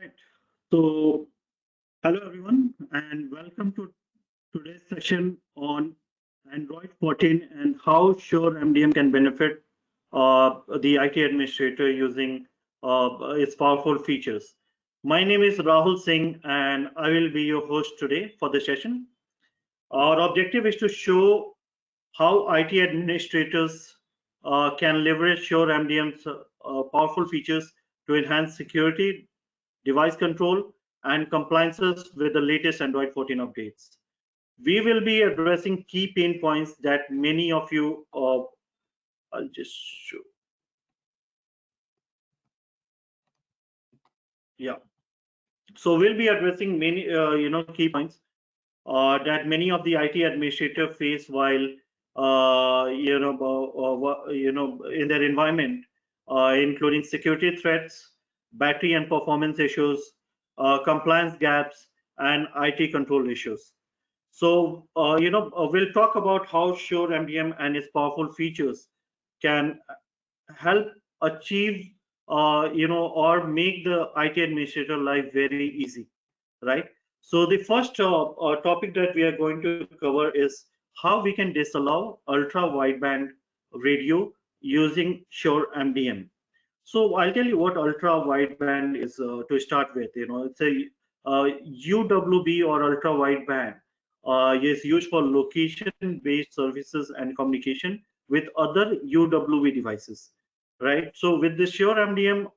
Right. So, hello everyone, and welcome to today's session on Android 14 and how SureMDM can benefit the IT administrator using its powerful features. My name is Rahul Singh, and I will be your host today for the session. Our objective is to show how IT administrators can leverage SureMDM's powerful features to enhance security, device control, and compliances with the latest Android 14 updates. We will be addressing key pain points that many of you, I'll just show. Yeah. So we'll be addressing many, key points that many of the IT administrators face while, in their environment, including security threats, battery and performance issues, compliance gaps, and IT control issues. So, we'll talk about how SureMDM and its powerful features can help achieve, or make the IT administrator life very easy, right? So the first topic that we are going to cover is how we can disallow ultra wideband radio using SureMDM. So I'll tell you what ultra wideband is to start with. It's a UWB or ultra wideband is used for location-based services and communication with other UWB devices, right? So with the SureMDM,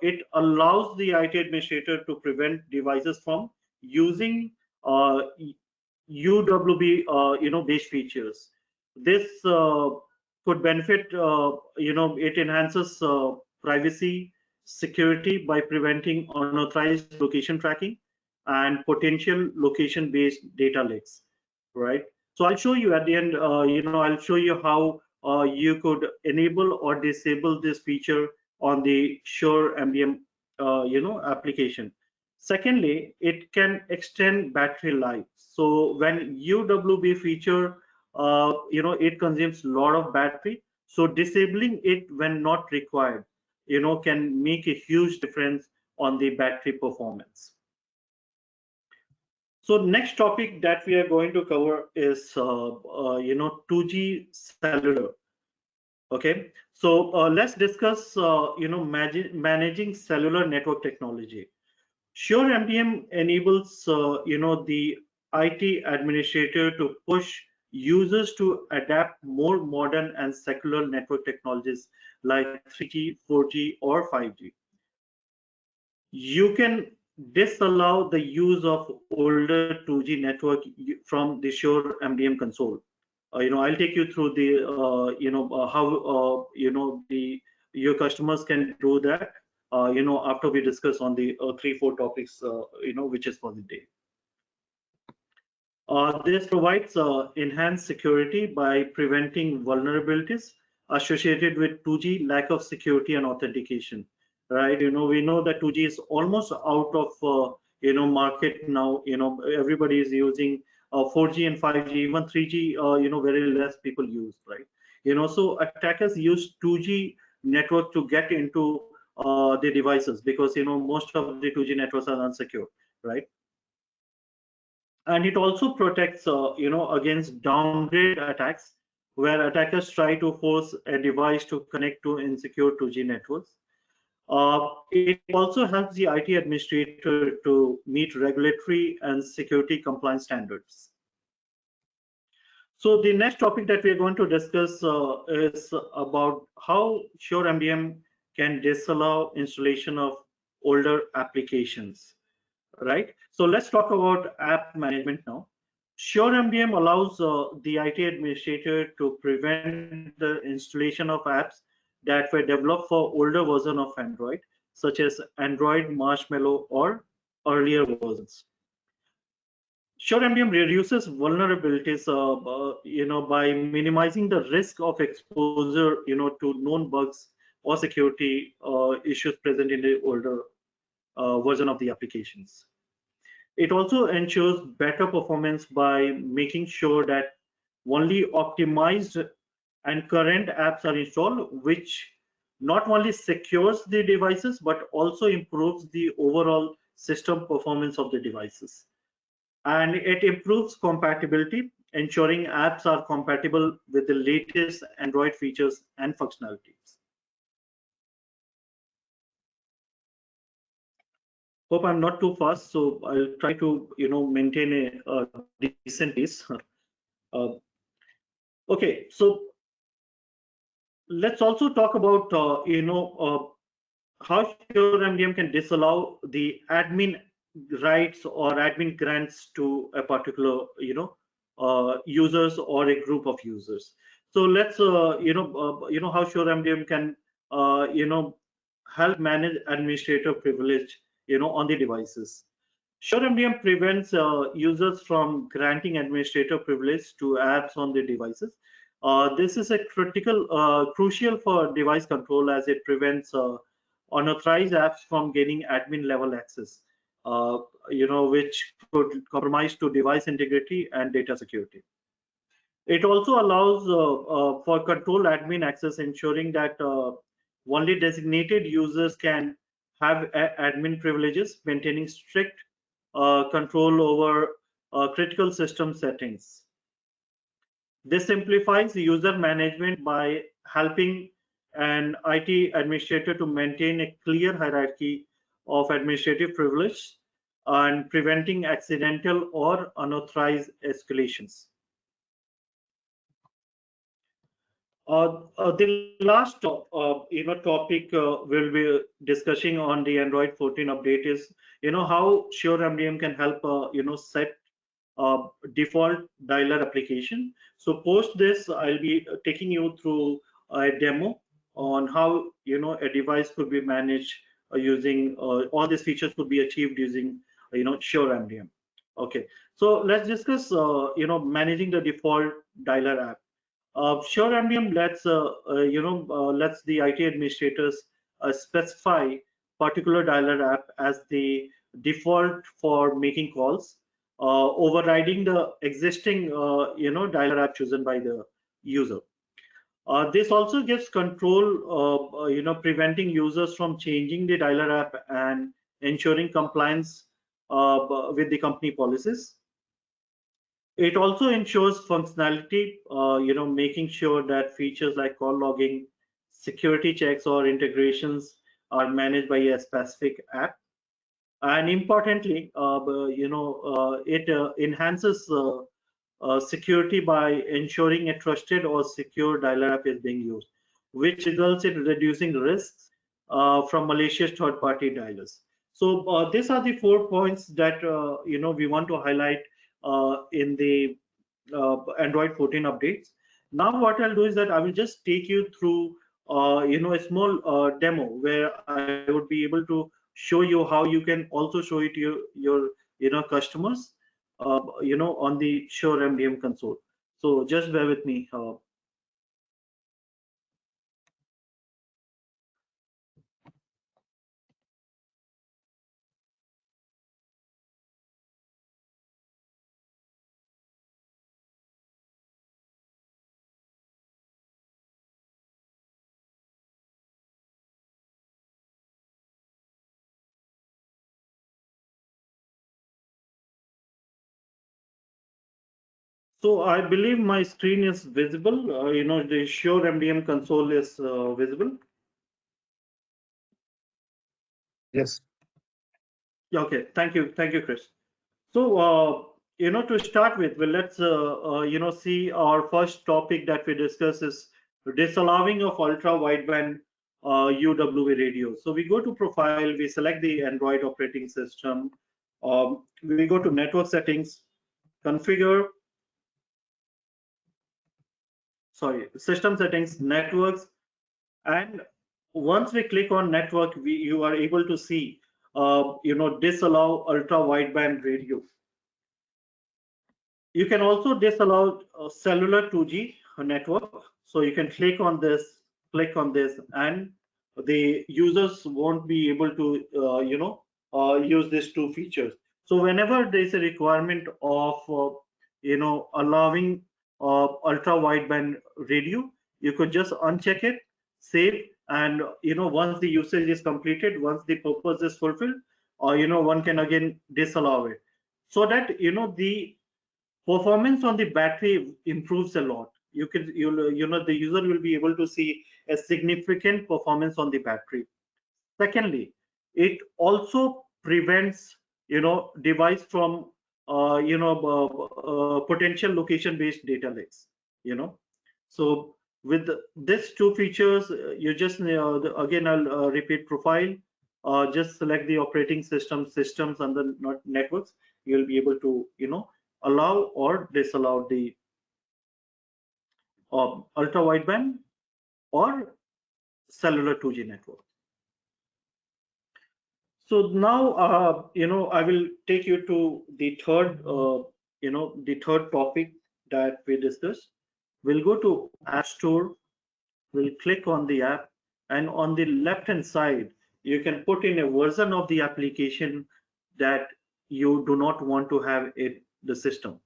it allows the IT administrator to prevent devices from using UWB, based features. This could benefit, it enhances privacy, security by preventing unauthorized location tracking and potential location-based data leaks, right? So I'll show you at the end, I'll show you how you could enable or disable this feature on the SureMDM, application. Secondly, it can extend battery life. So when UWB feature, it consumes a lot of battery. So disabling it when not required, can make a huge difference on the battery performance. So next topic that we are going to cover is, 2G cellular. Okay, so let's discuss, managing cellular network technology. SureMDM enables, the IT administrator to push users to adapt more modern and secular network technologies like 3G, 4G, or 5G. You can disallow the use of older 2G network from the SureMDM console. I'll take you through the, how, your customers can do that, after we discuss on the 3-4 topics, which is for the day. This provides enhanced security by preventing vulnerabilities associated with 2G lack of security and authentication, right? We know that 2G is almost out of, market now. Everybody is using 4G and 5G, even 3G, very less people use, right? So attackers use 2G network to get into the devices because, most of the 2G networks are unsecure, right? And it also protects, against downgrade attacks, where attackers try to force a device to connect to insecure 2G networks. It also helps the IT administrator to meet regulatory and security compliance standards. So the next topic that we're going to discuss is about how SureMDM can disallow installation of older applications, right? So let's talk about app management now. SureMDM allows the IT administrator to prevent the installation of apps that were developed for older version of Android, such as Android Marshmallow or earlier versions. SureMDM reduces vulnerabilities, by minimizing the risk of exposure, to known bugs or security issues present in the older version of the applications. It also ensures better performance by making sure that only optimized and current apps are installed, which not only secures the devices but also improves the overall system performance of the devices. And it improves compatibility, ensuring apps are compatible with the latest Android features and functionalities. Hope I'm not too fast, so I'll try to maintain a decent pace. Uh, okay, so let's also talk about how SureMDM can disallow the admin rights or admin grants to a particular users or a group of users. So let's how SureMDM can help manage administrator privilege on the devices. SureMDM prevents users from granting administrator privilege to apps on the devices. This is a crucial for device control, as it prevents unauthorized apps from getting admin level access, which could compromise to device integrity and data security. It also allows for control admin access, ensuring that only designated users can have admin privileges, maintaining strict control over critical system settings. This simplifies user management by helping an IT administrator to maintain a clear hierarchy of administrative privilege and preventing accidental or unauthorized escalations. The last topic we'll be discussing on the Android 14 update is how SureMDM can help set default dialer application. So post this, I'll be taking you through a demo on how a device could be managed using all these features could be achieved using SureMDM. Okay, so let's discuss managing the default dialer app. SureMDM lets the IT administrators specify particular dialer app as the default for making calls, overriding the existing dialer app chosen by the user. This also gives control, preventing users from changing the dialer app and ensuring compliance with the company policies. It also ensures functionality, making sure that features like call logging, security checks, or integrations are managed by a specific app. And importantly, it enhances security by ensuring a trusted or secure dialer app is being used, which results in reducing risks from malicious third-party dialers. So these are the 4 points that we want to highlight in the Android 14 updates. Now what I'll do is that I will just take you through a small demo where I would be able to show you how you can also show it to your customers on the SureMDM console. So just bear with me. So I believe my screen is visible. The SureMDM console is visible. Yes. Okay, thank you, Chris. So to start with, well, let's see our first topic that we discuss is disallowing of ultra wideband UWE radio. So we go to profile, we select the Android operating system, we go to network settings, configure, system settings, networks, and once we click on network, you are able to see disallow ultra wideband radio. You can also disallow cellular 2G network. So you can click on this, and the users won't be able to use these two features. So whenever there is a requirement of allowing ultra wideband radio, you could just uncheck it, save, and once the usage is completed, once the purpose is fulfilled, one can again disallow it, so that the performance on the battery improves a lot. The user will be able to see a significant performance on the battery. Secondly, it also prevents device from potential location based data leaks. So with these two features, you just again I'll repeat profile. Just select the operating systems and the networks. You'll be able to allow or disallow the ultra wideband or cellular 2G network. So now, I will take you to the third topic that we discussed. We'll go to App Store. We'll click on the app, and on the left-hand side, you can put in a version of the application that you do not want to have in the system.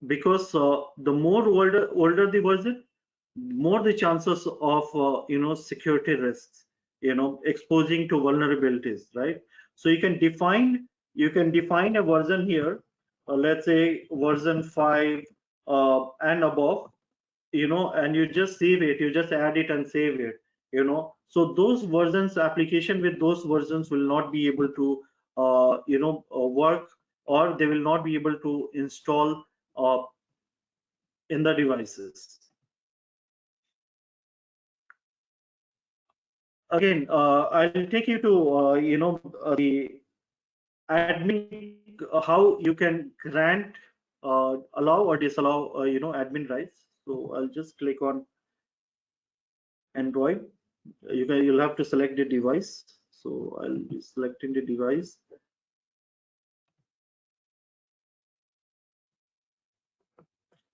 Because the more older the version, more the chances of security risks, exposing to vulnerabilities, right? So you can define a version here, let's say version 5 and above, and you just save it, you just add it and save it, so those versions, application with those versions will not be able to work, or they will not be able to install in the devices. Again, I'll take you to the admin, how you can grant, allow or disallow admin rights. So I'll just click on Android. You'll have to select the device. So I'll be selecting the device.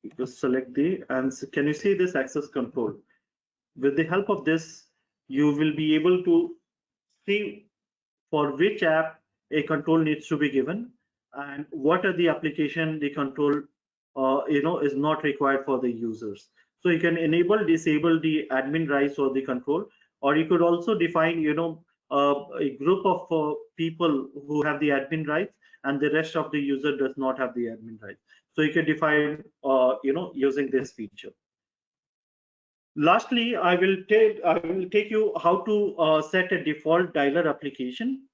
You just select and can you see this access control? With the help of this, you will be able to see for which app a control needs to be given, and what are the application the control is not required for the users. So you can enable, disable the admin rights or the control, or you could also define a group of people who have the admin rights, and the rest of the user does not have the admin rights. So you can define using this feature. Lastly, I will take you how to set a default dialer application.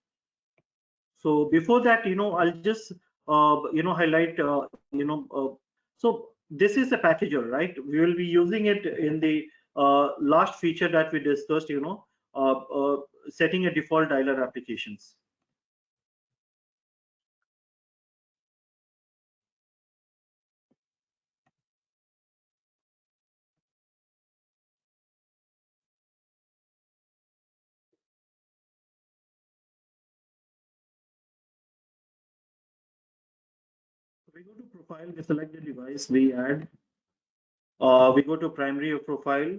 So before that, I'll just highlight so this is a packager, right? We will be using it in the last feature that we discussed, setting a default dialer applications. We go to profile, we select the device, we add, we go to primary of profile,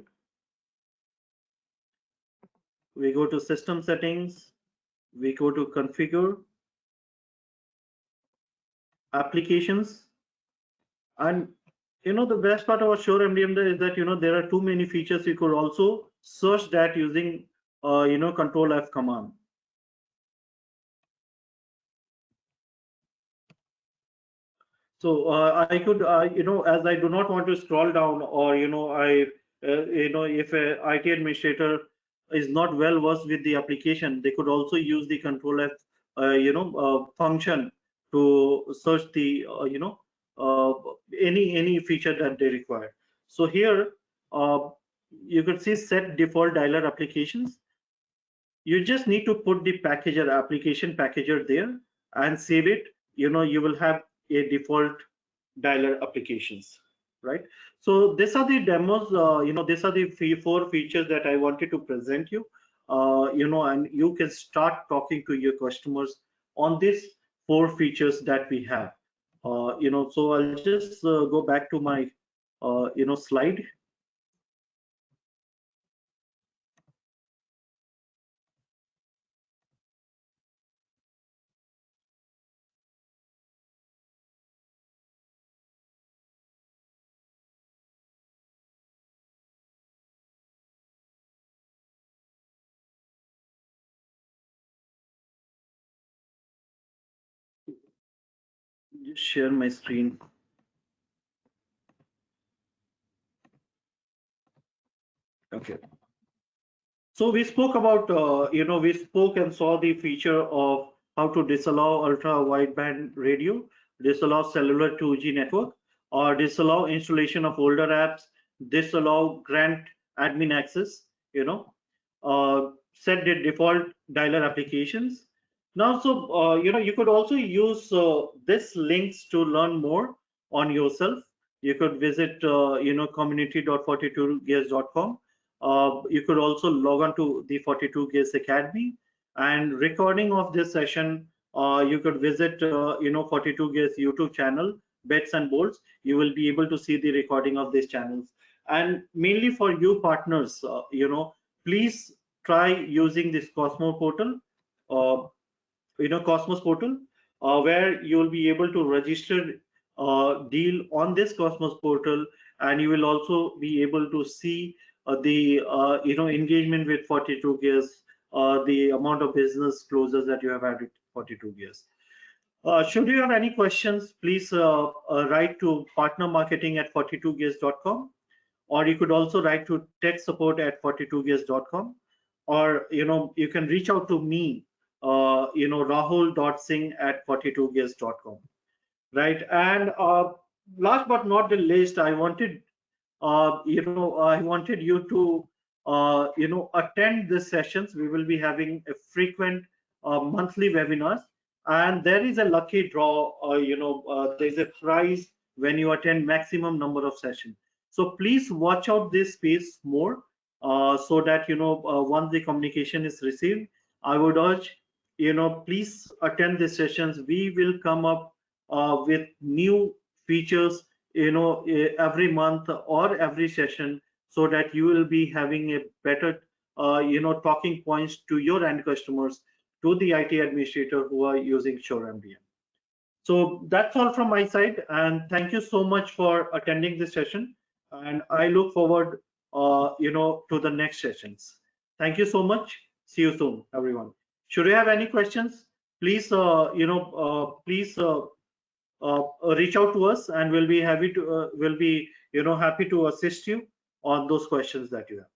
we go to system settings, we go to configure, applications, and the best part about SureMDM is that there are too many features. You could also search that using Control F command. So I could as I do not want to scroll down, or if a IT administrator is not well versed with the application, they could also use the Control F function to search the any feature that they require. So here you could see set default dialer applications. You just need to put the packager, application packager there, and save it. You will have a default dialer applications, right? So these are the demos. These are the 4 features that I wanted to present you. And you can start talking to your customers on these 4 features that we have. So I'll just go back to my slide. just share my screen. Okay. So we spoke about, we spoke and saw the feature of how to disallow ultra wideband radio, disallow cellular 2G network, or disallow installation of older apps, disallow grant admin access, set the default dialer applications. Now, so, you could also use this links to learn more on yourself. You could visit, community.42gears.com. You could also log on to the 42 Gears Academy, and recording of this session, you could visit 42 Gears YouTube channel, Bets and Bolts. You will be able to see the recording of these channels. And mainly for you partners, please try using this Cosmos portal, where you will be able to register deal on this Cosmos portal, and you will also be able to see the engagement with 42 Gears, the amount of business closes that you have had with 42 Gears. Should you have any questions, please write to partnermarketing@42gears.com, or you could also write to tech support@42gears.com, or you can reach out to me, rahul.singh@42gears.com, right? And last but not the least, I wanted you to attend these sessions. We will be having a frequent monthly webinars, and there is a lucky draw. There is a prize when you attend maximum number of sessions. So please watch out this space more, so that once the communication is received, I would urge please attend the sessions. We will come up with new features every month or every session, so that you will be having a better talking points to your end customers, to the IT administrator who are using SureMDM. So that's all from my side, and thank you so much for attending this session, and I look forward to the next sessions. Thank you so much. See you soon, everyone. Should you have any questions, please reach out to us, and we'll be happy to assist you on those questions that you have.